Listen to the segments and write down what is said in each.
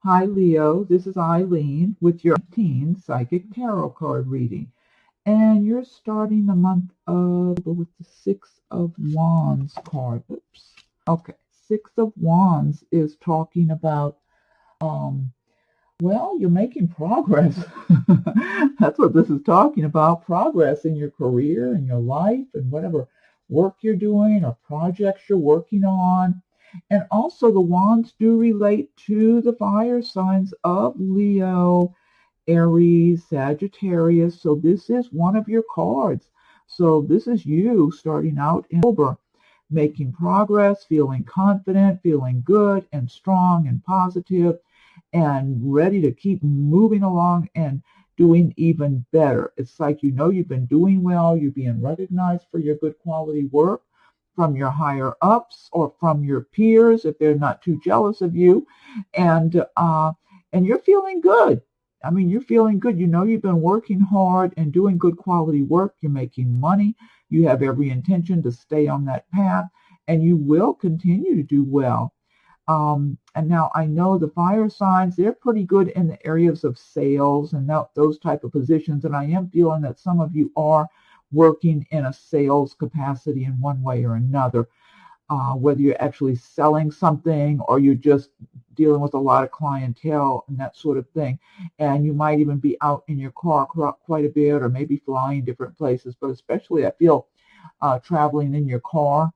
Hi, Leo. This is Eileen with your teen psychic tarot card reading. And you're starting the month of with the Six of Wands card. Oops. Okay. Six of Wands is talking about, um, well, you're making progress. That's what this is talking about. Progress in your career, in your life, and whatever work you're doing or projects you're working on. And also, the wands do relate to the fire signs of Leo, Aries, Sagittarius. So this is one of your cards. So this is you starting out in October, making progress, feeling confident, feeling good and strong and positive, and ready to keep moving along and doing even better. It's like you know you've been doing well, you're being recognized for your good quality work from your higher ups or from your peers if they're not too jealous of you, and you're feeling good. I mean, you're feeling good. You know you've been working hard and doing good quality work. You're making money. You have every intention to stay on that path, and you will continue to do well. And now I know the fire signs, they're pretty good in the areas of sales and those type of positions. And I am feeling that some of you are working in a sales capacity in one way or another, whether you're actually selling something or you're just dealing with a lot of clientele and that sort of thing. And you might even be out in your car quite a bit or maybe flying different places, but especially I feel traveling in your car.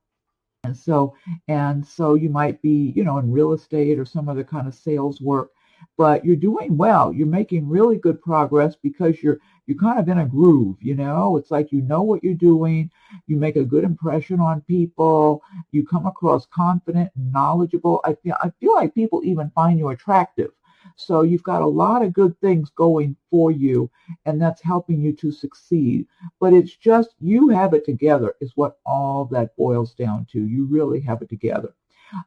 And so you might be, in real estate or some other kind of sales work, but you're doing well. You're making really good progress because you're kind of in a groove, It's like you know what you're doing. You make a good impression on people. You come across confident and knowledgeable. I feel like people even find you attractive. So you've got a lot of good things going for you, and that's helping you to succeed. But it's just you have it together is what all that boils down to. You really have it together.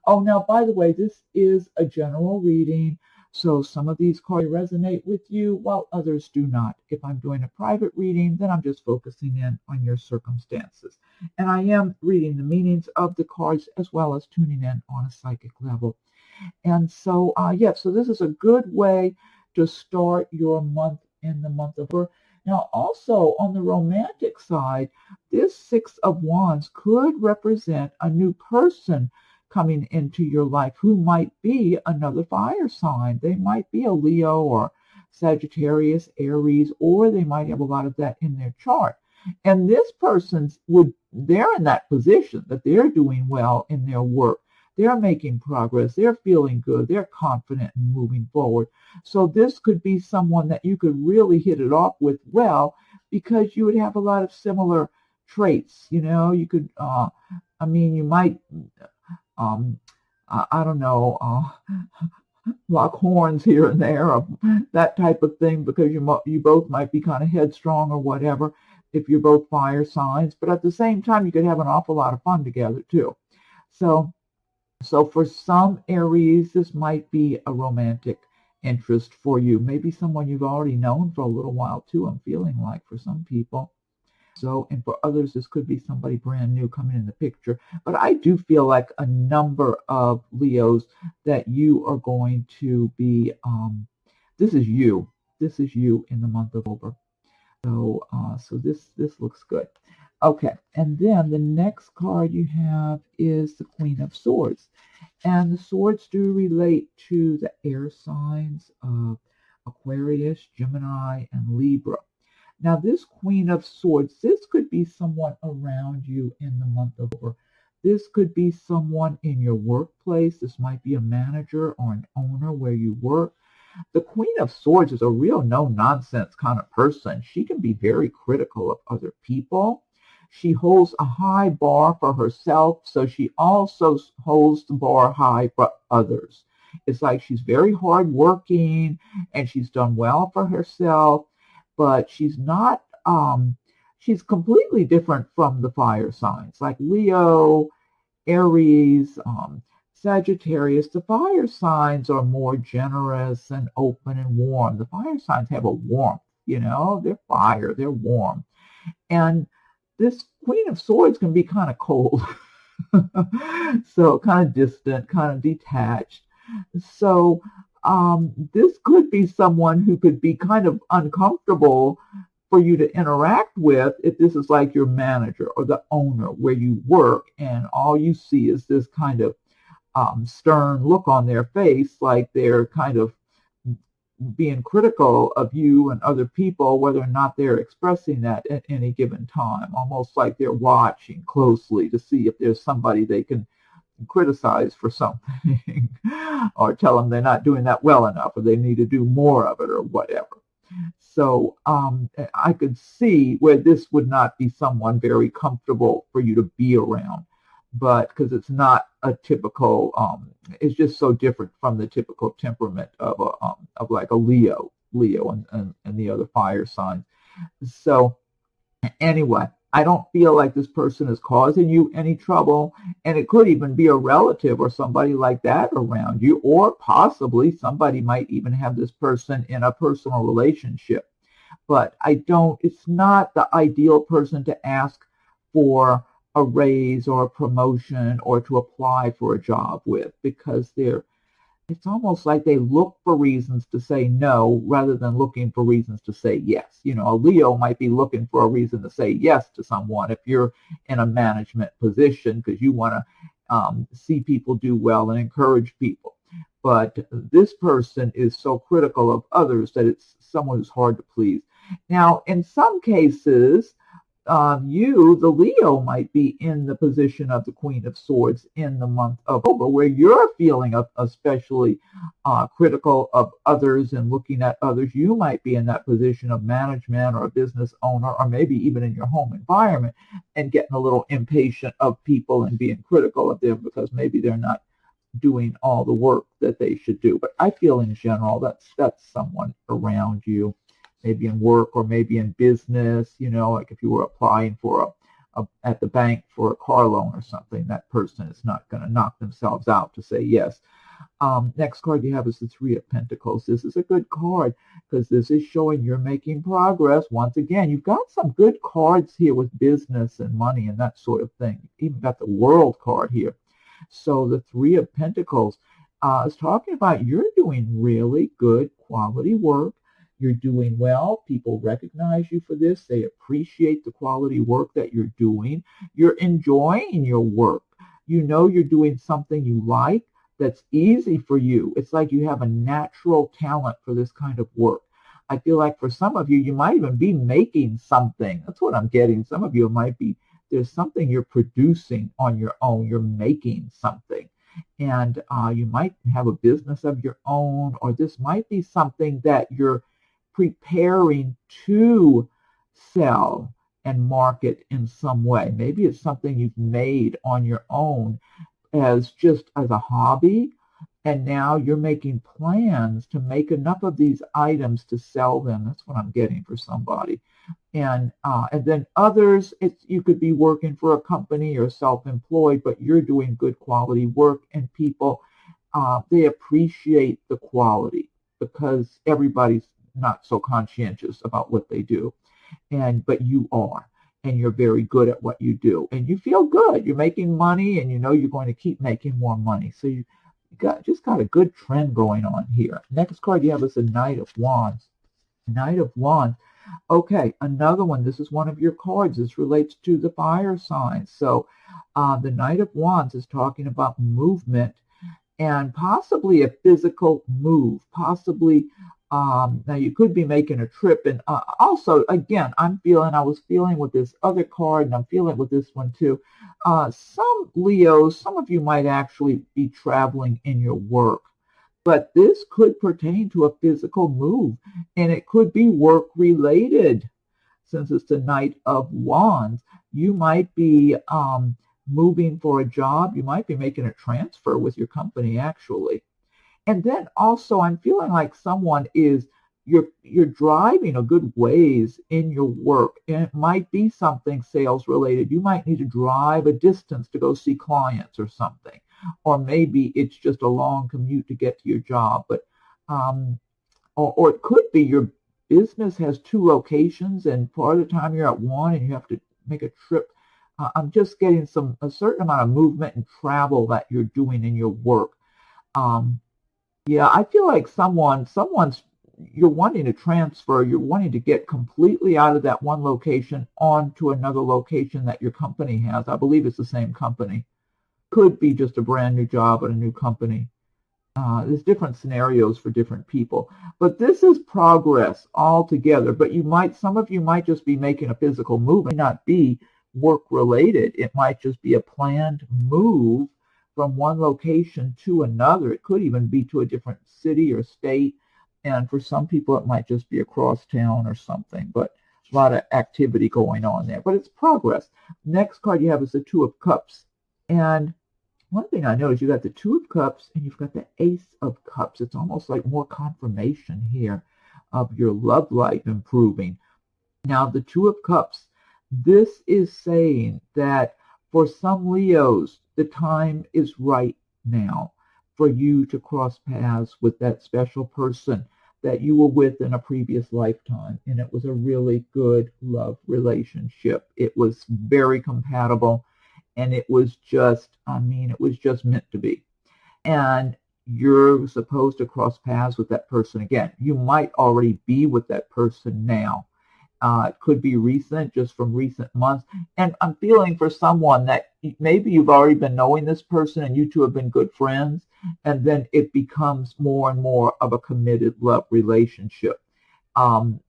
Oh, now, by the way, this is a general reading. So some of these cards resonate with you while others do not. If I'm doing a private reading, then I'm just focusing in on your circumstances. And I am reading the meanings of the cards as well as tuning in on a psychic level. And so, so this is a good way to start your month in the month of October. Now, also on the romantic side, this Six of Wands could represent a new person coming into your life who might be another fire sign. They might be a Leo or Sagittarius, Aries, or they might have a lot of that in their chart. And this they're in that position that they're doing well in their work. They're making progress. They're feeling good. They're confident and moving forward. So this could be someone that you could really hit it off with well because you would have a lot of similar traits. You could, you might, I don't know, lock horns here and there or that type of thing because you both might be kind of headstrong or whatever if you're both fire signs. But at the same time, you could have an awful lot of fun together too. So for some Aries, this might be a romantic interest for you. Maybe someone you've already known for a little while too, I'm feeling like for some people. And for others, this could be somebody brand new coming in the picture. But I do feel like a number of Leos that you are going to be, this is you. This is you in the month of October. So this looks good. Okay, and then the next card you have is the Queen of Swords. And the swords do relate to the air signs of Aquarius, Gemini, and Libra. Now, this Queen of Swords, this could be someone around you in the month of October. This could be someone in your workplace. This might be a manager or an owner where you work. The Queen of Swords is a real no-nonsense kind of person. She can be very critical of other people. She holds a high bar for herself, so she also holds the bar high for others. It's like she's very hardworking and she's done well for herself, but she's not, she's completely different from the fire signs like Leo, Aries, Sagittarius. The fire signs are more generous and open and warm. The fire signs have a warmth, they're fire, they're warm. And this Queen of Swords can be kind of cold. So kind of distant, kind of detached. So this could be someone who could be kind of uncomfortable for you to interact with if this is like your manager or the owner where you work, and all you see is this kind of stern look on their face, like they're kind of being critical of you and other people, whether or not they're expressing that at any given time, almost like they're watching closely to see if there's somebody they can criticize for something or tell them they're not doing that well enough or they need to do more of it or whatever. So I could see where this would not be someone very comfortable for you to be around, but because it's not a typical, it's just so different from the typical temperament of like a Leo and the other fire signs. So anyway, I don't feel like this person is causing you any trouble, and it could even be a relative or somebody like that around you, or possibly somebody might even have this person in a personal relationship. But it's not the ideal person to ask for a raise or a promotion or to apply for a job with, because it's almost like they look for reasons to say no rather than looking for reasons to say yes. You know, a Leo might be looking for a reason to say yes to someone if you're in a management position because you want to see people do well and encourage people. But this person is so critical of others that it's someone who's hard to please. Now, in some cases, the Leo, might be in the position of the Queen of Swords in the month of October, where you're feeling especially critical of others and looking at others. You might be in that position of management or a business owner, or maybe even in your home environment, and getting a little impatient of people and being critical of them because maybe they're not doing all the work that they should do. But I feel in general that's someone around you, maybe in work or maybe in business, like if you were applying for at the bank for a car loan or something, that person is not going to knock themselves out to say yes. Next card you have is the Three of Pentacles. This is a good card because this is showing you're making progress. Once again, you've got some good cards here with business and money and that sort of thing. You've even got the World card here. So the Three of Pentacles is talking about you're doing really good quality work. You're doing well. People recognize you for this. They appreciate the quality work that you're doing. You're enjoying your work. You know you're doing something you like that's easy for you. It's like you have a natural talent for this kind of work. I feel like for some of you, you might even be making something. That's what I'm getting. Some of you might be, there's something you're producing on your own. You're making something. And you might have a business of your own, or this might be something that you're preparing to sell and market in some way. Maybe it's something you've made on your own as a hobby, and now you're making plans to make enough of these items to sell them. That's what I'm getting for somebody. And then others, you could be working for a company or self-employed, but you're doing good quality work, and people, they appreciate the quality because everybody's not so conscientious about what they do, but you are, and you're very good at what you do, and you feel good. You're making money, and you know you're going to keep making more money. So you just got a good trend going on here. Next card you have is the Knight of Wands. Knight of Wands. Okay, another one. This is one of your cards. This relates to the fire signs. So the Knight of Wands is talking about movement and possibly a physical move, possibly. Now you could be making a trip, and also, again, I was feeling with this other card, and I'm feeling with this one too. Some Leos, some of you might actually be traveling in your work, but this could pertain to a physical move, and it could be work related. Since it's the Knight of Wands, you might be moving for a job. You might be making a transfer with your company, actually. And then also, I'm feeling like you're driving a good ways in your work, and it might be something sales related. You might need to drive a distance to go see clients or something, or maybe it's just a long commute to get to your job. But or it could be your business has two locations, and part of the time you're at one, and you have to make a trip. I'm just getting a certain amount of movement and travel that you're doing in your work. Yeah, I feel like someone's you're wanting to transfer, you're wanting to get completely out of that one location onto another location that your company has. I believe it's the same company. Could be just a brand new job at a new company. There's different scenarios for different people, but this is progress altogether. But some of you might just be making a physical move. It may not be work related. It might just be a planned move from one location to another. It could even be to a different city or state. And for some people, it might just be across town or something, but a lot of activity going on there. But it's progress. Next card you have is the Two of Cups. And one thing I noticed, you got the Two of Cups and you've got the Ace of Cups. It's almost like more confirmation here of your love life improving. Now, the Two of Cups, this is saying that for some Leos, the time is right now for you to cross paths with that special person that you were with in a previous lifetime. And it was a really good love relationship. It was very compatible. And it was just, it was just meant to be. And you're supposed to cross paths with that person again. You might already be with that person now. It could be recent, just from recent months. And I'm feeling for someone that maybe you've already been knowing this person and you two have been good friends, and then it becomes more and more of a committed love relationship.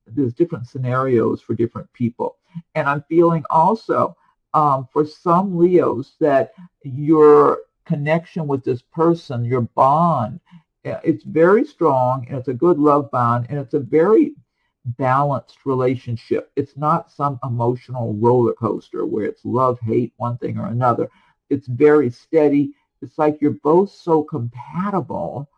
There's different scenarios for different people. And I'm feeling also for some Leos that your connection with this person, your bond, it's very strong, and it's a good love bond, and it's a very balanced relationship. It's not some emotional roller coaster where it's love, hate, one thing or another. It's very steady. It's like you're both so compatible.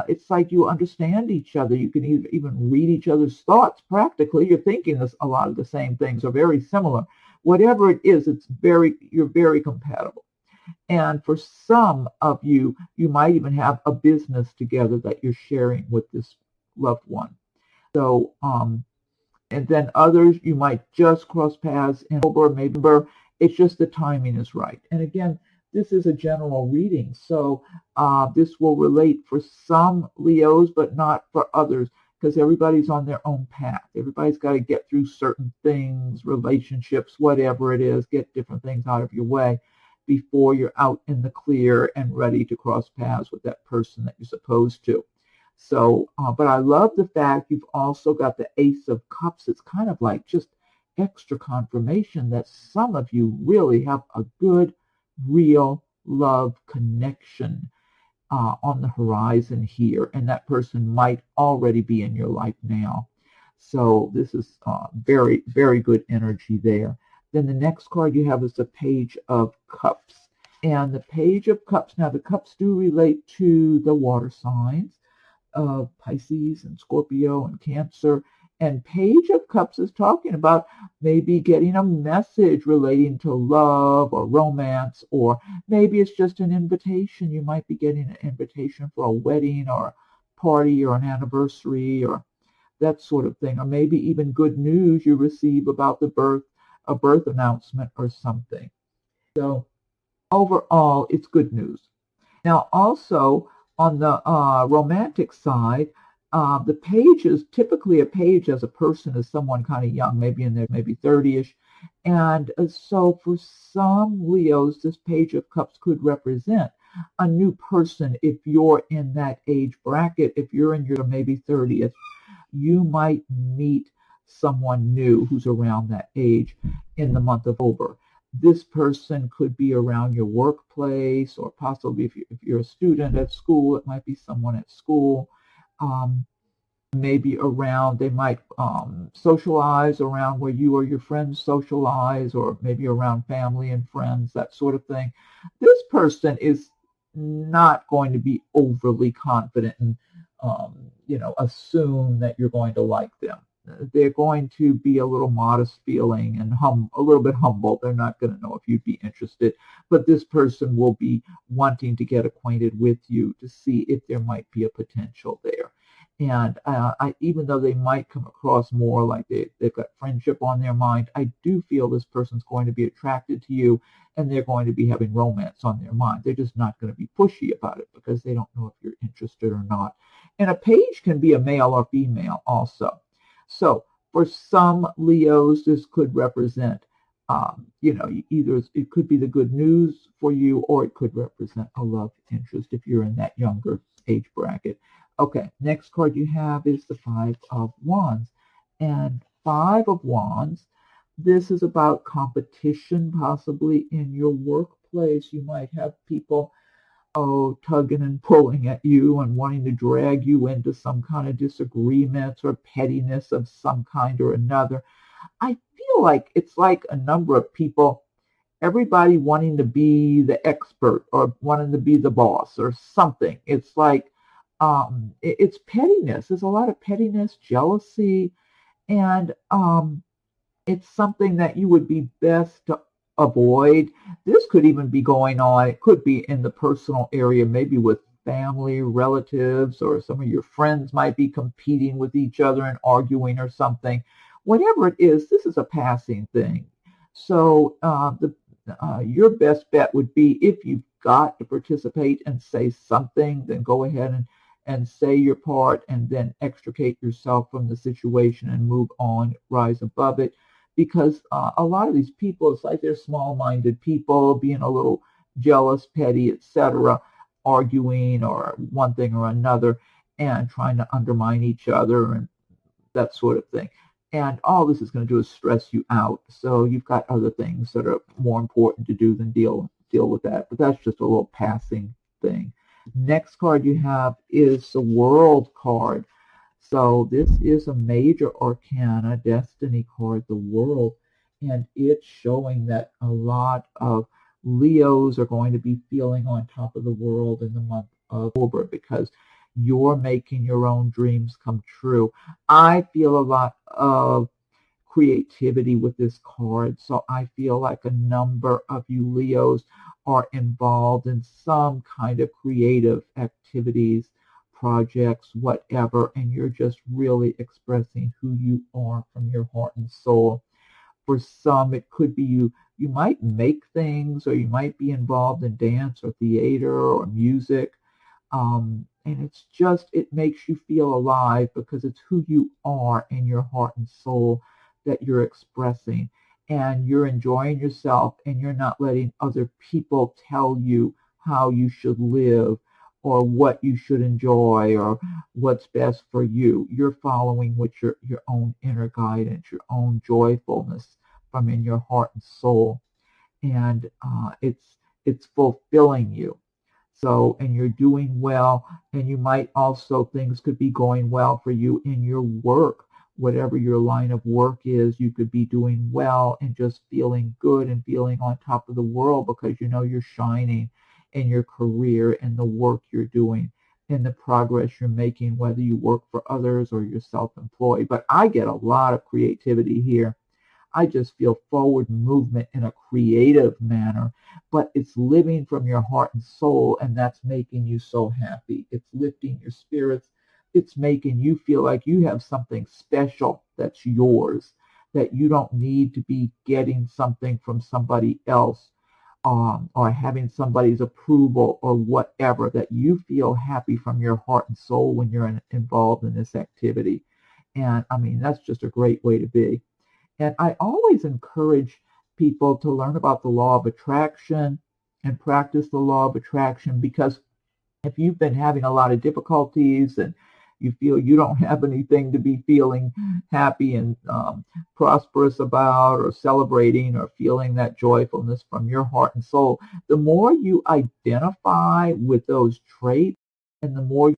It's like you understand each other. You can even read each other's thoughts practically. You're thinking a lot of the same things are very similar. Whatever it is, you're very compatible. And for some of you, you might even have a business together that you're sharing with this loved one. So, and then others, you might just cross paths in October, maybe. It's just the timing is right. And again, this is a general reading. So this will relate for some Leos, but not for others, because everybody's on their own path. Everybody's got to get through certain things, relationships, whatever it is, get different things out of your way before you're out in the clear and ready to cross paths with that person that you're supposed to. So, but I love the fact you've also got the Ace of Cups. It's kind of like just extra confirmation that some of you really have a good, real love connection on the horizon here. And that person might already be in your life now. So this is very, very good energy there. Then the next card you have is the Page of Cups. And the Page of Cups, now the cups do relate to the water signs of Pisces and Scorpio and Cancer. And Page of Cups is talking about maybe getting a message relating to love or romance, or maybe it's just an invitation. You might be getting an invitation for a wedding or a party or an anniversary or that sort of thing. Or maybe even good news you receive about a birth announcement or something. So overall, it's good news. Now also, on the romantic side, the page is typically a page as a person is someone kind of young, maybe in their maybe 30-ish. And so for some Leos, this Page of Cups could represent a new person. If you're in that age bracket, if you're in your maybe 30th, you might meet someone new who's around that age in the month of October. This person could be around your workplace, or possibly if you're a student at school, it might be someone at school. Maybe around, they might socialize around where you or your friends socialize, or maybe around family and friends, that sort of thing. This person is not going to be overly confident and, assume that you're going to like them. They're going to be a little modest feeling and a little bit humble. They're not going to know if you'd be interested, but this person will be wanting to get acquainted with you to see if there might be a potential there. And even though they might come across more like they've got friendship on their mind, I do feel this person's going to be attracted to you, and they're going to be having romance on their mind. They're just not going to be pushy about it because they don't know if you're interested or not. And a page can be a male or female also. So for some Leos, this could represent, either it could be the good news for you, or it could represent a love interest if you're in that younger age bracket. Okay, next card you have is the Five of Wands. And Five of Wands, this is about competition, possibly in your workplace. You might have people, tugging and pulling at you and wanting to drag you into some kind of disagreements or pettiness of some kind or another. I feel like it's like a number of people, everybody wanting to be the expert or wanting to be the boss or something. It's like, it's pettiness. There's a lot of pettiness, jealousy, and it's something that you would be best to avoid. This could even be going on. It could be in the personal area, maybe with family, relatives, or some of your friends might be competing with each other and arguing or something. Whatever it is, this is a passing thing. So your best bet would be, if you've got to participate and say something, then go ahead and say your part, and then extricate yourself from the situation and move on, rise above it. Because a lot of these people, it's like they're small-minded people, being a little jealous, petty, etc., arguing or one thing or another, and trying to undermine each other and that sort of thing. And all this is going to do is stress you out. So you've got other things that are more important to do than deal with that. But that's just a little passing thing. Next card you have is the World card. So this is a major arcana destiny card, the World, and it's showing that a lot of Leos are going to be feeling on top of the world in the month of October, because you're making your own dreams come true. I feel a lot of creativity with this card, so I feel like a number of you Leos are involved in some kind of creative activities, projects, whatever, and you're just really expressing who you are from your heart and soul. For some, it could be you might make things, or you might be involved in dance or theater or music. And it's just, it makes you feel alive because it's who you are in your heart and soul that you're expressing. And you're enjoying yourself, and you're not letting other people tell you how you should live or what you should enjoy or what's best for you. You're following with your own inner guidance, your own joyfulness from in your heart and soul. And it's fulfilling you. So, and you're doing well, and you might also, things could be going well for you in your work. Whatever your line of work is, you could be doing well and just feeling good and feeling on top of the world, because you know you're shining in your career and the work you're doing and the progress you're making, whether you work for others or you're self-employed. But I get a lot of creativity here. I just feel forward movement in a creative manner, but it's living from your heart and soul, and that's making you so happy. It's lifting your spirits. It's making you feel like you have something special that's yours, that you don't need to be getting something from somebody else, or having somebody's approval or whatever, that you feel happy from your heart and soul when you're involved in this activity. And I mean, that's just a great way to be. And I always encourage people to learn about the law of attraction and practice the law of attraction, because if you've been having a lot of difficulties and you feel you don't have anything to be feeling happy and prosperous about, or celebrating, or feeling that joyfulness from your heart and soul, the more you identify with those traits, and the more you're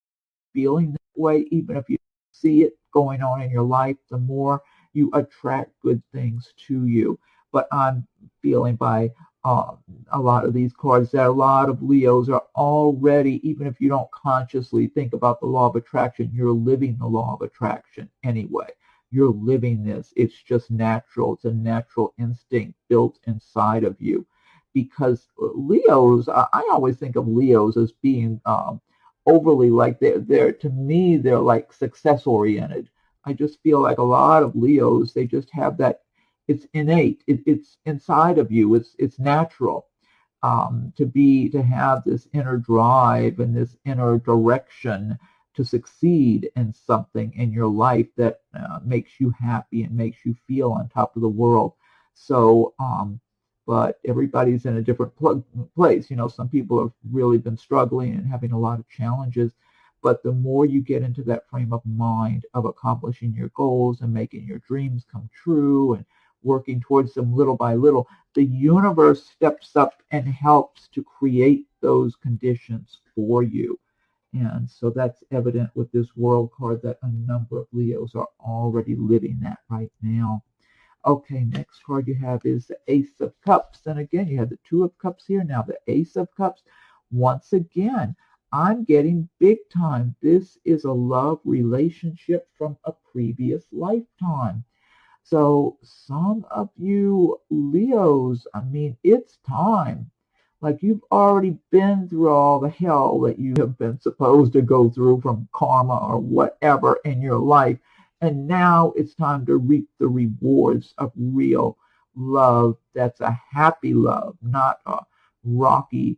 feeling that way, even if you see it going on in your life, the more you attract good things to you. But I'm feeling by a lot of these cards that a lot of Leos are already, even if you don't consciously think about the law of attraction, you're living the law of attraction anyway. You're living this. It's just natural. It's a natural instinct built inside of you. Because Leos, I always think of Leos as being overly like they're to me they're like success oriented. I just feel like a lot of Leos, they just have that, it's innate, it's inside of you, it's natural, to have this inner drive and this inner direction to succeed in something in your life that makes you happy and makes you feel on top of the world. So, but everybody's in a different place. You know, some people have really been struggling and having a lot of challenges. But the more you get into that frame of mind of accomplishing your goals and making your dreams come true and working towards them little by little, the universe steps up and helps to create those conditions for you. And so that's evident with this world card that a number of Leos are already living that right now. Okay, next card you have is the Ace of Cups. And again, you have the Two of Cups here. Now the Ace of Cups, once again, I'm getting big time. This is a love relationship from a previous lifetime. So some of you Leos, I mean, it's time. Like you've already been through all the hell that you have been supposed to go through from karma or whatever in your life. And now it's time to reap the rewards of real love. That's a happy love, not a rocky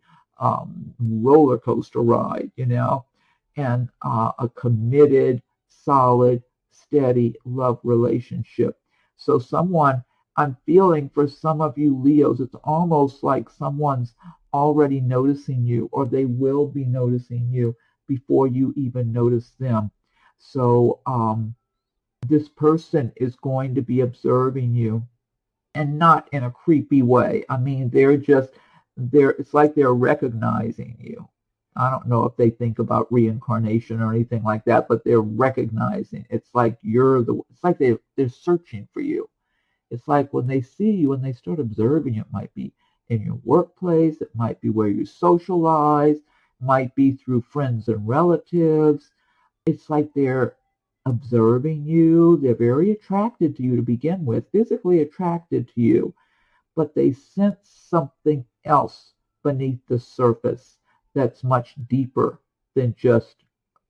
roller coaster ride, you know, and a committed, solid, steady love relationship. So I'm feeling for some of you Leos, it's almost like someone's already noticing you, or they will be noticing you before you even notice them. So this person is going to be observing you, and not in a creepy way. I mean, it's like they're recognizing you. I don't know if they think about reincarnation or anything like that, but they're recognizing. It's like it's like they're searching for you. It's like when they see you and they start observing you, it might be in your workplace, it might be where you socialize, it might be through friends and relatives. It's like they're observing you. They're very attracted to you to begin with, physically attracted to you, but they sense something else beneath the surface that's much deeper than just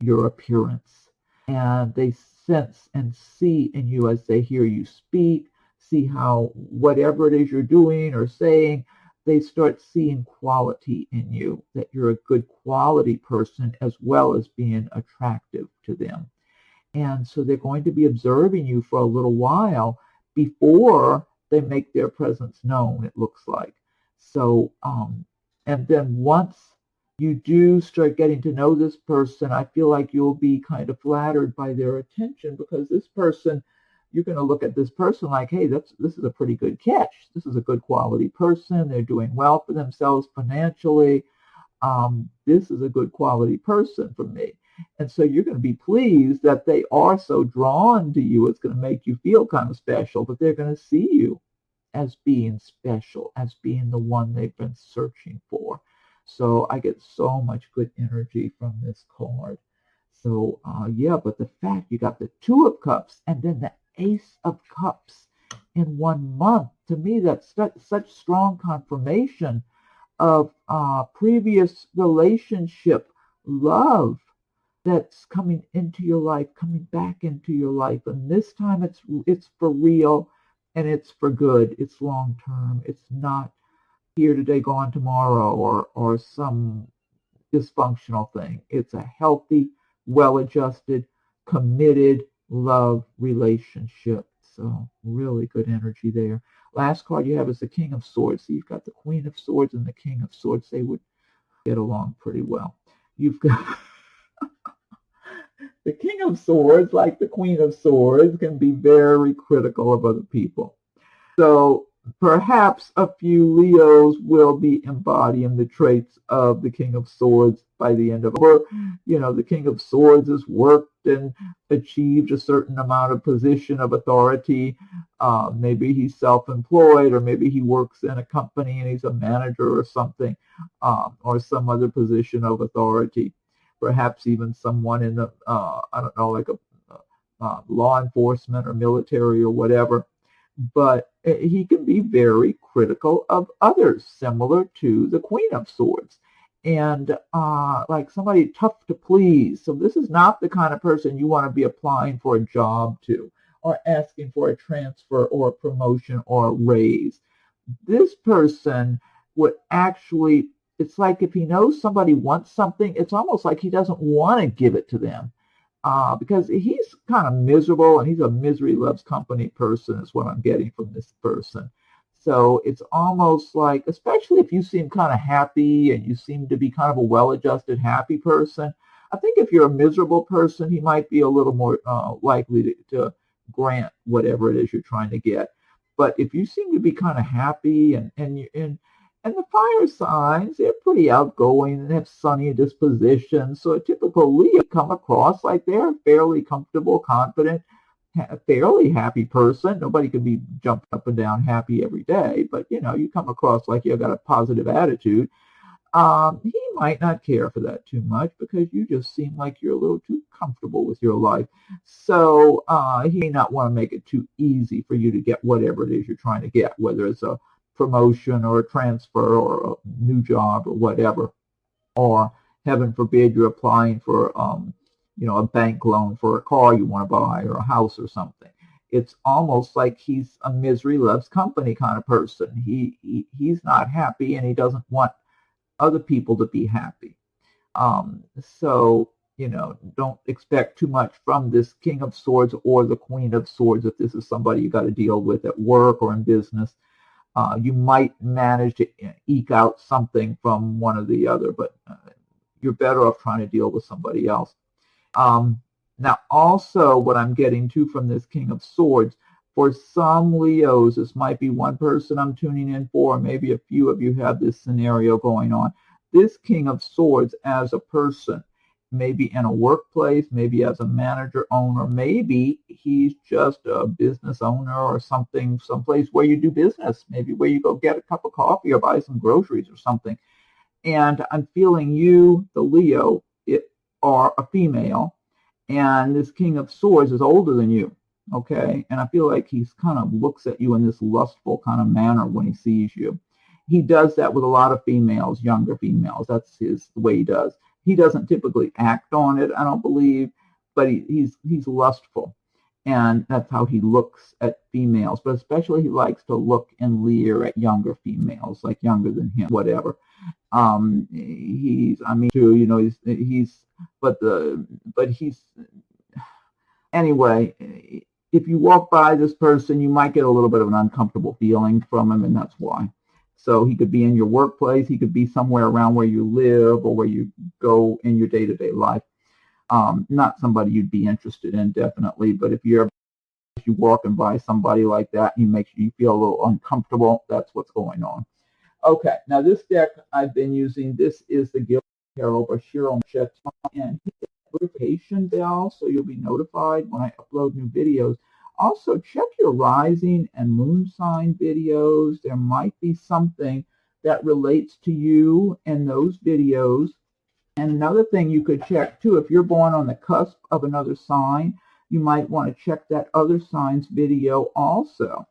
your appearance. And they sense and see in you as they hear you speak, see how whatever it is you're doing or saying, they start seeing quality in you, that you're a good quality person as well as being attractive to them. And so they're going to be observing you for a little while before they make their presence known, it looks like. So, and then once you do start getting to know this person, I feel like you'll be kind of flattered by their attention, because this person, you're going to look at this person like, hey, this is a pretty good catch. This is a good quality person. They're doing well for themselves financially. This is a good quality person for me. And so you're going to be pleased that they are so drawn to you. It's going to make you feel kind of special, but they're going to see you as being special, as being the one they've been searching for. So I get so much good energy from this card. So yeah, but the fact you got the Two of Cups and then the Ace of Cups in 1 month, to me that's such strong confirmation of previous relationship love that's coming into your life, coming back into your life. And this time it's for real, and it's for good. It's long term. It's not here today, gone tomorrow, or some dysfunctional thing. It's a healthy, well-adjusted, committed love relationship. So really good energy there. Last card you have is the King of Swords. So you've got the Queen of Swords and the King of Swords. They would get along pretty well. You've got the King of Swords, like the Queen of Swords, can be very critical of other people. So perhaps a few Leos will be embodying the traits of the King of Swords by the end of it. You know, the King of Swords has worked and achieved a certain amount of position of authority. Maybe he's self-employed, or maybe he works in a company and he's a manager or something, or some other position of authority. Perhaps even someone in the, I don't know, like a law enforcement or military or whatever. But he can be very critical of others, similar to the Queen of Swords. and like somebody tough to please. So this is not the kind of person you want to be applying for a job to, or asking for a transfer or a promotion or a raise. This person would actually, it's like if he knows somebody wants something, it's almost like he doesn't want to give it to them. Because he's kind of miserable, and he's a misery loves company person is what I'm getting from this person. So it's almost like, especially if you seem kind of happy and you seem to be kind of a well-adjusted, happy person, I think if you're a miserable person, he might be a little more likely to grant whatever it is you're trying to get. But if you seem to be kind of happy and the fire signs, they're pretty outgoing and have sunny dispositions. So a typical Leo come across like they're a fairly comfortable, confident, fairly happy person. Nobody could be jumping up and down happy every day, but you come across like you've got a positive attitude. He might not care for that too much because you just seem like you're a little too comfortable with your life. So he may not want to make it too easy for you to get whatever it is you're trying to get, whether it's a promotion or a transfer or a new job or whatever, or heaven forbid you're applying for a bank loan for a car you want to buy or a house or something. It's almost like he's a misery loves company kind of person. He's not happy, and he doesn't want other people to be happy. So don't expect too much from this King of Swords or the Queen of Swords if this is somebody you got to deal with at work or in business. You might manage to eke out something from one or the other, but you're better off trying to deal with somebody else. Now, also what I'm getting to from this King of Swords, for some Leos, this might be one person I'm tuning in for, or maybe a few of you have this scenario going on. This King of Swords as a person, maybe in a workplace, maybe as a manager, owner, maybe he's just a business owner or something, someplace where you do business, maybe where you go get a cup of coffee or buy some groceries or something. And I'm feeling you, the Leo, are a female, and this King of Swords is older than you, okay? And I feel like he's kind of looks at you in this lustful kind of manner when he sees you. He does that with a lot of females, younger females. That's the way he does. He doesn't typically act on it, I don't believe, but he's lustful. And that's how he looks at females. But especially he likes to look and leer at younger females, like younger than him, whatever. Anyway, if you walk by this person, you might get a little bit of an uncomfortable feeling from him, and that's why. So he could be in your workplace, he could be somewhere around where you live or where you go in your day-to-day life. Not somebody you'd be interested in, definitely, but if you're walking by somebody like that, he makes you feel a little uncomfortable, that's what's going on. Okay, now this deck I've been using, this is the Guild Tarot by Cheryl Chet, and hit the notification bell so you'll be notified when I upload new videos. Also, check your rising and moon sign videos. There might be something that relates to you in those videos. And another thing you could check too, if you're born on the cusp of another sign, you might want to check that other sign's video also.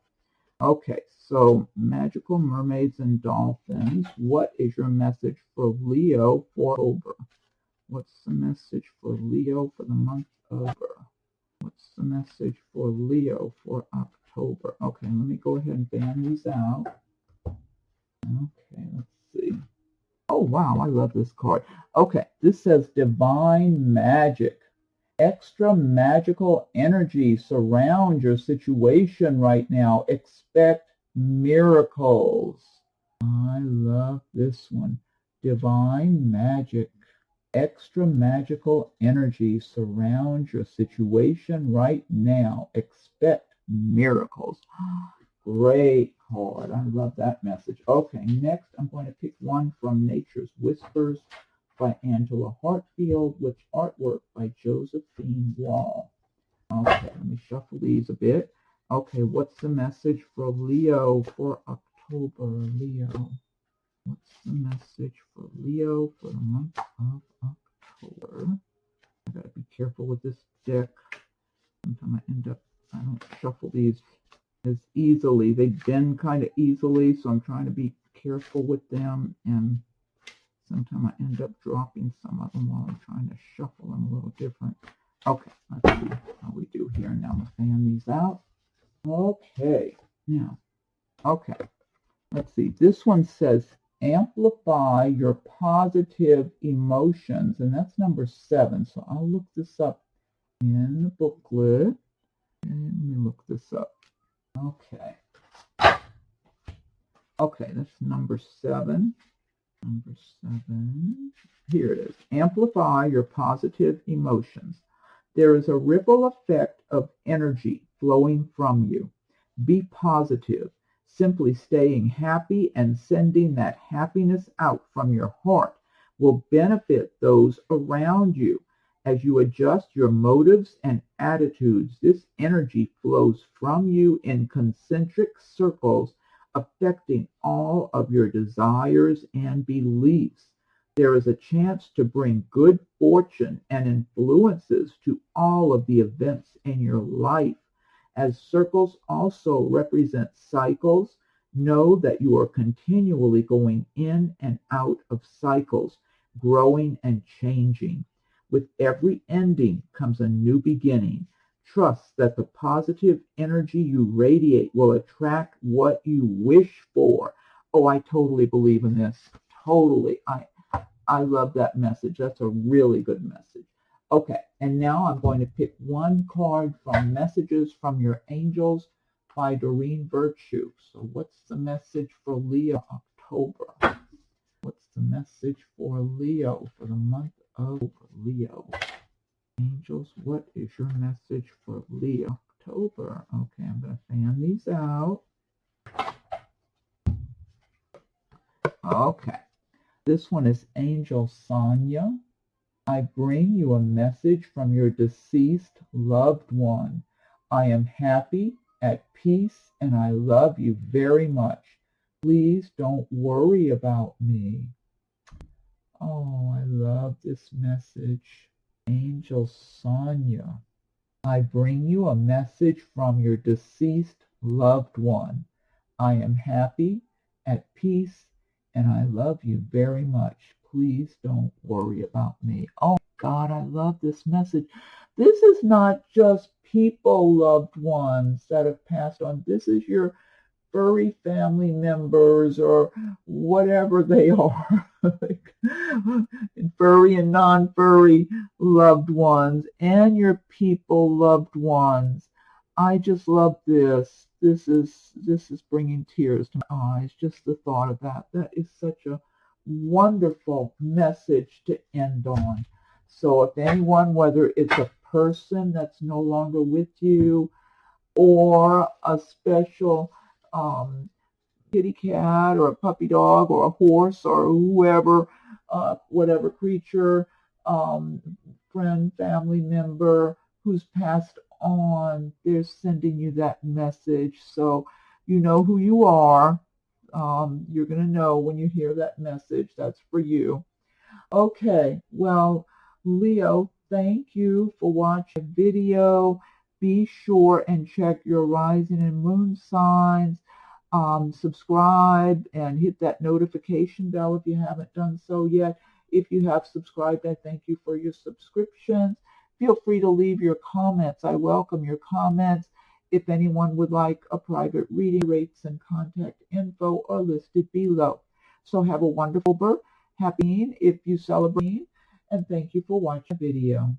Okay, so magical mermaids and dolphins. What is your message for Leo for October? What's the message for Leo for the month of October? What's the message for Leo for October? Okay, let me go ahead and fan these out. Okay, let's see. Oh, wow, I love this card. Okay, this says Divine Magic. Extra magical energy surround your situation right now. Expect miracles. I love this one. Divine Magic. Extra magical energy surround your situation right now. Expect miracles. Great card. I love that message. Okay, next I'm going to pick one from Nature's Whispers by Angela Hartfield, with artwork by Josephine Wall. Okay, let me shuffle these a bit. Okay, what's the message for Leo for October? Leo. What's the message for Leo for the month of October? I gotta be careful with this deck. Sometimes I don't shuffle these as easily. They bend kind of easily, so I'm trying to be careful with them and Sometimes I end up dropping some of them while I'm trying to shuffle them a little different. Okay, let's see how we do here. Now I'm going to fan these out. Okay, now, okay, let's see. This one says amplify your positive emotions, and that's number 7. So I'll look this up in the booklet. And let me look this up. Okay. Okay, that's number 7. Number 7. Here it is. Amplify your positive emotions. There is a ripple effect of energy flowing from you. Be positive. Simply staying happy and sending that happiness out from your heart will benefit those around you. As you adjust your motives and attitudes, this energy flows from you in concentric circles, affecting all of your desires and beliefs. There is a chance to bring good fortune and influences to all of the events in your life. As circles also represent cycles, know that you are continually going in and out of cycles, growing and changing. With every ending comes a new beginning. Trust that the positive energy you radiate will attract what you wish for. Oh, I totally believe in this. Totally. I love that message. That's a really good message. Okay, and now I'm going to pick one card from Messages from Your Angels by Doreen Virtue. So what's the message for Leo October? What's the message for Leo for the month of Leo? Angels, what is your message for Leo October? Okay, I'm going to fan these out. Okay, this one is Angel Sonia. I bring you a message from your deceased loved one. I am happy, at peace, and I love you very much. Please don't worry about me. Oh, I love this message. Angel Sonia. I bring you a message from your deceased loved one. I am happy, at peace, and I love you very much. Please don't worry about me. Oh, God, I love this message. This is not just people, loved ones that have passed on. This is your furry family members or whatever they are. Furry and non-furry loved ones and your people loved ones. I just love this. This is bringing tears to my eyes. Just the thought of that. That is such a wonderful message to end on. So if anyone, whether it's a person that's no longer with you or a special kitty cat or a puppy dog or a horse or whoever, whatever creature, friend, family member who's passed on, they're sending you that message. So you know who you are. You're going to know when you hear that message. That's for you. Okay, well, Leo, thank you for watching the video. Be sure and check your rising and moon signs. Subscribe and hit that notification bell if you haven't done so yet. If you have subscribed, I thank you for your subscriptions. Feel free to leave your comments. I welcome your comments. If anyone would like a private reading, rates and contact info are listed below. So have a wonderful birth. Happy if you celebrate, and thank you for watching the video.